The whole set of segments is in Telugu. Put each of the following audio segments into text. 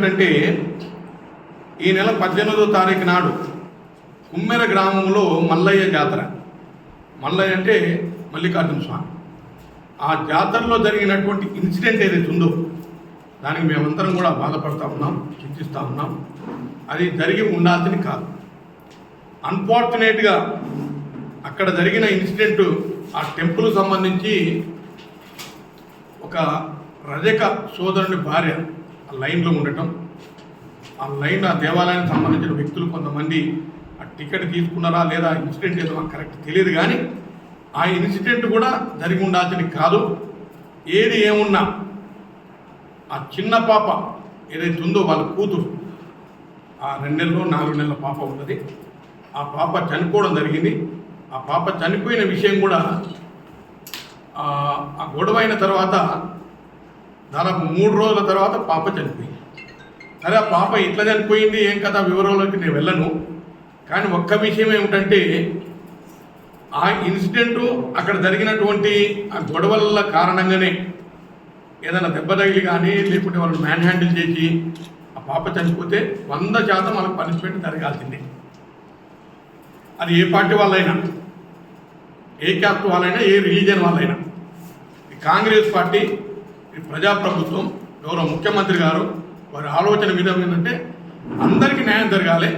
ఏమిటంటే ఈ నెల 18వ తారీఖు నాడు కుమ్మెర గ్రామంలో మల్లయ్య జాతర. మల్లయ్య అంటే మల్లికార్జున స్వామి. ఆ జాతరలో జరిగినటువంటి ఇన్సిడెంట్ ఏదైతే ఉందో దానికి మేమందరం కూడా బాధపడతా ఉన్నాం, చింతిస్తూ ఉన్నాం. అది జరిగి ఉండాల్సింది కాదు. అన్ఫార్చునేట్గా అక్కడ జరిగిన ఇన్సిడెంట్ ఆ టెంపుల్ సంబంధించి ఒక రజక సోదరుని భార్య ఆ లైన్లో ఉండటం, ఆ దేవాలయానికి సంబంధించిన వ్యక్తులు కొంతమంది ఆ టికెట్ తీసుకున్నారా లేదా ఇన్సిడెంట్ ఏదో మాకు కరెక్ట్ తెలియదు, కానీ ఆ ఇన్సిడెంట్ కూడా జరిగి ఉండాల్సింది కాదు. ఏది ఏమున్నా ఆ చిన్న పాప ఏదైతే ఉందో వాళ్ళ కూతురు, ఆ 2 నెలలు 4 నెలల పాప ఉన్నది. ఆ పాప చనిపోవడం జరిగింది. ఆ పాప చనిపోయిన విషయం కూడా ఆ గొడవ అయిన తర్వాత దాదాపు 3 రోజుల తర్వాత పాప చనిపోయింది. సరే, ఆ పాప ఎట్లా చనిపోయింది ఏం కదా వివరాలకి నేను వెళ్ళను, కానీ ఒక్క విషయం ఏమిటంటే ఆ ఇన్సిడెంటు అక్కడ జరిగినటువంటి ఆ గొడవల కారణంగానే ఏదైనా దెబ్బ తగిలి కానీ లేకుంటే వాళ్ళు మ్యాన్ హ్యాండిల్ చేసి ఆ పాప చనిపోతే 100% వాళ్ళకి పనిష్మెంట్ జరగాల్సిందే. అది ఏ పార్టీ వాళ్ళైనా, ఏ క్యాస్ట్ వాళ్ళైనా, ఏ రిలీజియన్ వాళ్ళైనా. కాంగ్రెస్ పార్టీ, ప్రజాప్రభుత్వం, గౌరవ ముఖ్యమంత్రి గారు వారి ఆలోచన విధం ఏంటంటే అందరికీ న్యాయం జరగాలి.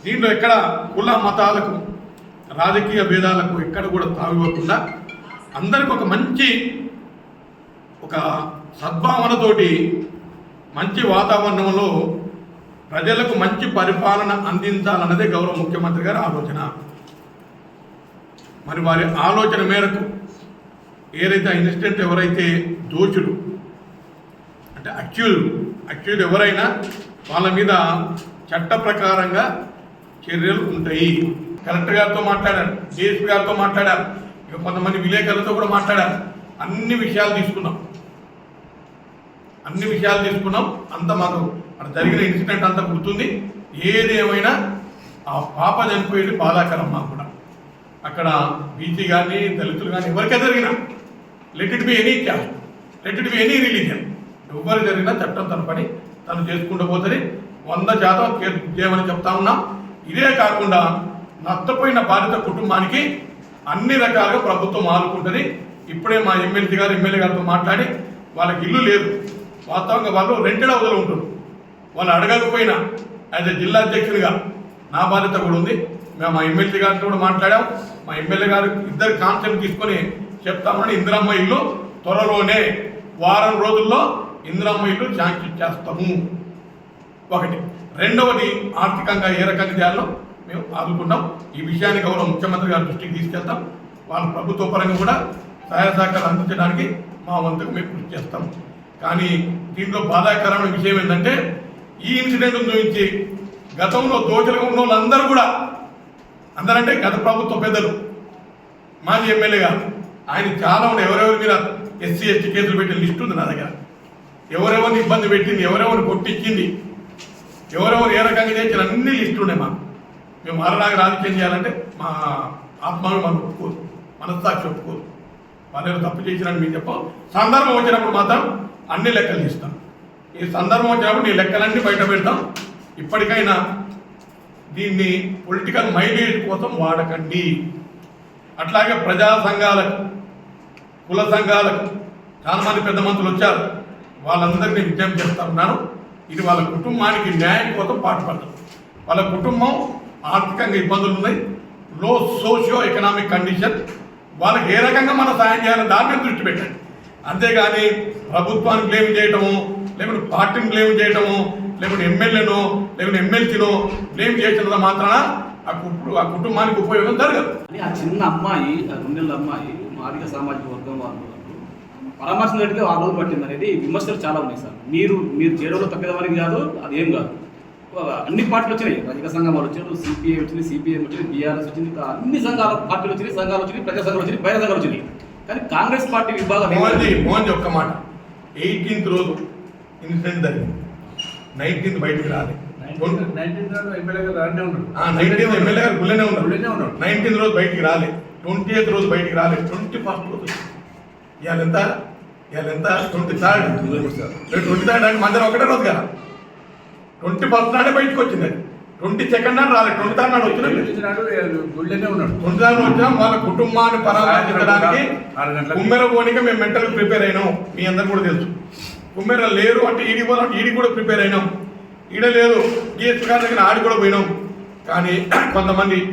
దీంట్లో ఎక్కడ కుల మతాలకు రాజకీయ భేదాలకు ఎక్కడ కూడా తావివ్వకుండా అందరికి ఒక మంచి సద్భావనతోటి మంచి వాతావరణంలో ప్రజలకు మంచి పరిపాలన అందించాలన్నదే గౌరవ ముఖ్యమంత్రి గారి ఆలోచన. మరి వారి ఆలోచన మేరకు ఏదైతే ఇన్సిడెంట్ ఎవరైతే దోషులు అంటే అక్యూజ్డ్ ఎవరైనా వాళ్ళ మీద చట్ట ప్రకారంగా చర్యలు ఉంటాయి. కలెక్టర్ గారితో మాట్లాడారు, డిఎస్పీ గారితో మాట్లాడారు, ఇక కొంతమంది విలేకరులతో కూడా మాట్లాడారు. అన్ని విషయాలు తీసుకున్నాం. అంత మాకు అక్కడ జరిగిన ఇన్సిడెంట్ అంతా గుర్తుంది. ఏది ఏమైనా ఆ పాప చనిపోయేది బాధాకరం మాకు కూడా. అక్కడ బీసీ కానీ దళితులు కానీ ఎవరికే జరిగినా, let it be any caste, let it be any religion, ఎవరు జరిగినా చట్టం తన పని తను చేసుకుంటూ పోతుంది. 100% కేర్ చేయమని చెప్తా ఉన్నాం. ఇదే కాకుండా నష్టపోయిన బాధిత కుటుంబానికి అన్ని రకాలుగా ప్రభుత్వం ఆదుకుంటుంది. ఇప్పుడే మా ఎమ్మెల్యే గారితో మాట్లాడి వాళ్ళకి ఇల్లు లేదు, వాస్తవంగా వాళ్ళు రెంటెడ్ హౌస్లో ఉంటున్నారు. వాళ్ళు అడగకపోయినా యాజ్ ఎ జిల్లా అధ్యక్షుడిగా నా బాధ్యత కూడా ఉంది. మేము మా ఎమ్మెల్యే గారితో కూడా మాట్లాడాం. మా ఎమ్మెల్యే గారు ఇద్దరు కాన్సెప్ట్ తీసుకొని చెప్తామని ఇందిరమ్మ ఇల్లు త్వరలోనే వారం రోజుల్లో ఇందిరమ్మ ఇల్లు శాంక్షన్ చేస్తాము. ఒకటి. రెండవది, ఆర్థికంగా ఏ రకంగా చేయాలో మేము ఆదుకుంటాం. ఈ విషయాన్ని గౌరవ ముఖ్యమంత్రి గారి దృష్టికి తీసుకెళ్తాం. వాళ్ళ ప్రభుత్వ పరంగా కూడా సహాయ సహకారాలు అందించడానికి మా వంతుకు మేము కృషి చేస్తాం. కానీ దీంట్లో బాధాకరమైన విషయం ఏంటంటే ఈ ఇన్సిడెంట్ గురించి గతంలో దోషులుగా ఉన్న వాళ్ళందరూ కూడా, అందరంటే గత ప్రభుత్వ పెద్దలు, మాజీ ఎమ్మెల్యే గారు, ఆయన చాలా ఉన్నాయి. ఎవరెవరి మీద ఎస్సీ ఎస్టీ కేసులు పెట్టిన లిస్టు ఉంది నా దగ్గర. ఎవరెవరిని ఇబ్బంది పెట్టింది, ఎవరెవరిని కొట్టించింది, ఎవరెవరు ఏ రకంగా చేసిన అన్ని లిస్టులు ఉన్నాయి మాకు. మేము మరణాగా రాజకీయం చేయాలంటే మా ఆత్మాభిమానం ఒప్పుకోదు, మనస్సాక్షి ఒప్పుకోదు. వాళ్ళు తప్పు చేసినట్టు మేము చెప్పాం. సందర్భం వచ్చినప్పుడు మాత్రం అన్ని లెక్కలు తీస్తాం. ఈ సందర్భం వచ్చినప్పుడు నీ లెక్కలన్నీ బయట పెడతాం. ఇప్పటికైనా దీన్ని పొలిటికల్ మైలేజ్ కోసం వాడకండి. అట్లాగే ప్రజా సంఘాలకు, కుల సంఘాలకు చాలామంది పెద్ద మంత్రులు వచ్చారు. వాళ్ళందరినీ విజ్ఞప్తి చేస్తూ ఉన్నాను, ఇది వాళ్ళ కుటుంబానికి న్యాయం కోసం పాటుపడతాం. వాళ్ళ కుటుంబం ఆర్థికంగా ఇబ్బందులు ఉన్నాయి, లో సోషియో ఎకనామిక్ కండిషన్. వాళ్ళకి ఏ రకంగా మనం సాయం చేయాలో దాని మీద దృష్టి పెట్టండి. అంతేగాని ప్రభుత్వాన్ని బ్లేమ్ చేయటము, లేకుంటే పార్టీని బ్లేమ్ చేయటము, లేకుంటే ఎమ్మెల్యేనో లేకుంటే ఎమ్మెల్సీనో బ్లేమ్ చేసినంత మాత్రాన ఆ కుటుంబానికి ఉపయోగం జరగదు. ఆ చిన్న అమ్మాయి, ఆ 2 నెలల అమ్మాయి మాదిగ సామాజిక వర్గం వాళ్ళు పరామర్శించడానికి 6 రోజులు పట్టింది అనేది విమర్శలు చాలా ఉన్నాయి సార్. మీరు చేయడంలో తగ్గదమని కాదు, అదేం కాదు. అన్ని పార్టీలు వచ్చినాయి, రజక సంఘం వాళ్ళు వచ్చారు, సిపిఐ వచ్చింది, సిపిఎం వచ్చింది, బీఆర్ఎస్ వచ్చింది, అన్ని పార్టీలు వచ్చినాయి, సంఘాలు వచ్చినాయి, ప్రజా సంఘాలు వచ్చినాయి, బయట సంఘాలు వచ్చినాయి. కానీ కాంగ్రెస్ పార్టీ విభాగం మోహన్ ఒక్క మాట, 18th రోజు ఇన్సిడెంట్ జరిగింది, 19th బయటకు రాలేదు. 19th ఎమ్మెల్యే గారు గుళ్ళనే ఉన్నారు. 19th రోజు బయటికి రాలేదు, 20th రోజు బయటికి రాలేదు, 21st రోజు. ఇవాళ ఎంత 23rd అంటే మధ్యాహ్నం ఒకటే రోజు కదా. 21 నాడే బయటకు వచ్చింది అది. 22 నాడు రాలేదు, 23 నాడు వచ్చినది. గుళ్ళనే ఉన్నాడు. 23 వచ్చినాం. వాళ్ళ కుటుంబాన్ని పరామర్శించడానికి 6 గంటలకు. కుమ్మెర పోనీకి మేము మెంటల్ ప్రిపేర్ అయినాం. మీ అందరు కూడా తెలుసు. కుమ్మెర లేరు అంటే ఈడి పోదాం, ఈడి కూడా ప్రిపేర్ అయినాం. ఈడ లేదు, జిఎస్ గారి దగ్గర ఆడి కూడా పోయినాం. కానీ కొంతమంది